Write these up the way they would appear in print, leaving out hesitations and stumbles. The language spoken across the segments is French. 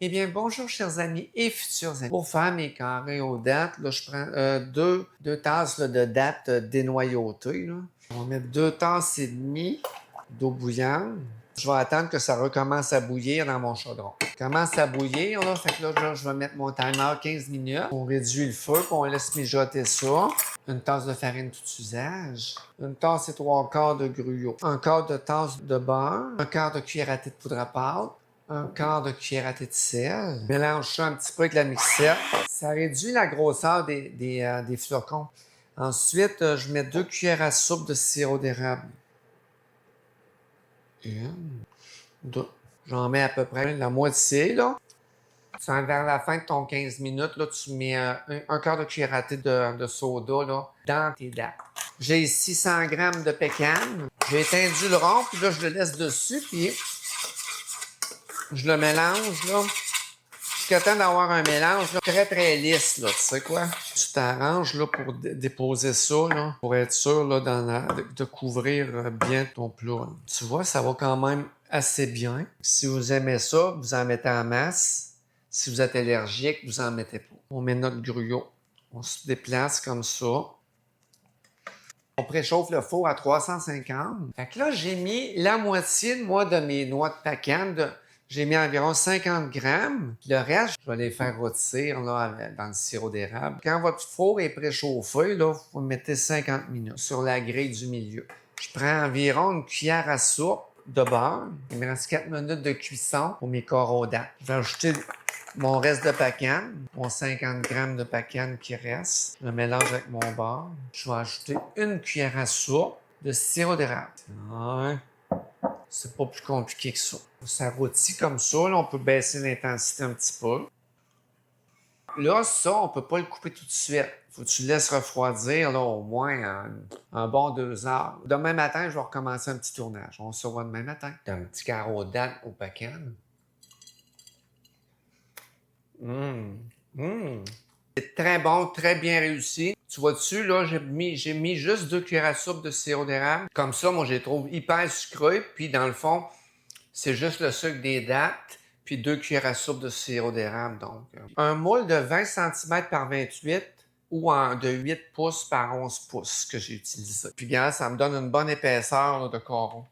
Eh bien, bonjour chers amis et futurs amis. Pour faire mes carrés aux dattes, là, je prends deux tasses là, de dattes dénoyautées. Là. On va mettre 2 tasses et demie d'eau bouillante. Je vais attendre que ça recommence à bouillir dans mon chaudron. Ça commence à bouillir, là, fait que là, je vais mettre mon timer 15 minutes. On réduit le feu, puis on laisse mijoter ça. Une tasse de farine tout usage. Une tasse et 3/4 de gruau. Un quart de tasse de beurre. Un quart de cuillère à thé de poudre à pâte. Un quart de cuillère à thé de sel. Mélange ça un petit peu avec la mixette. Ça réduit la grosseur des flocons. Ensuite, je mets 2 cuillères à soupe de sirop d'érable. Une, deux. J'en mets à peu près la moitié, là. Vers la fin de ton 15 minutes, là, tu mets un quart de cuillère à thé de soda là, dans tes dattes. J'ai ici 100 g de pécan. J'ai étendu le rond, puis là, je le laisse dessus, puis je le mélange, là. Jusqu'à temps d'avoir un mélange là, très, très lisse, là. Tu sais quoi? Tu t'arranges, là, pour déposer ça, là, pour être sûr, là, de couvrir bien ton plat. Tu vois, ça va quand même assez bien. Si vous aimez ça, vous en mettez en masse. Si vous êtes allergique, vous en mettez pas. On met notre gruau. On se déplace comme ça. On préchauffe le four à 350. Fait que là, j'ai mis la moitié de mes noix de pécan. J'ai mis environ 50 grammes. Le reste, je vais les faire rôtir là, dans le sirop d'érable. Quand votre four est préchauffé, là, vous mettez 50 minutes sur la grille du milieu. Je prends environ une cuillère à soupe de beurre. Il me reste 4 minutes de cuisson pour mes coraux dattes. Je vais ajouter mon reste de pécan, mon 50 grammes de pécan qui reste. Je le mélange avec mon beurre. Je vais ajouter une cuillère à soupe de sirop d'érable. Ouais. C'est pas plus compliqué que ça. Ça rôtit comme ça. Là, on peut baisser l'intensité un petit peu. Là, ça, on peut pas le couper tout de suite. Faut que tu le laisses refroidir là, au moins un bon 2 heures. Demain matin, je vais recommencer un petit tournage. On se revoit demain matin. T'as un petit carreau de date au pécan. C'est très bon, très bien réussi. Tu vois dessus, là, j'ai mis juste 2 cuillères à soupe de sirop d'érable. Comme ça, moi, je les trouve hyper sucrés. Puis, dans le fond, c'est juste le sucre des dattes, puis 2 cuillères à soupe de sirop d'érable. Donc, un moule de 20 cm par 28 ou de 8 pouces par 11 pouces que j'ai utilisé. Puis, regarde, ça me donne une bonne épaisseur là, de coraux.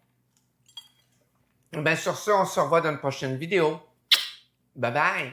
Ben, sur ce, on se revoit dans une prochaine vidéo. Bye bye!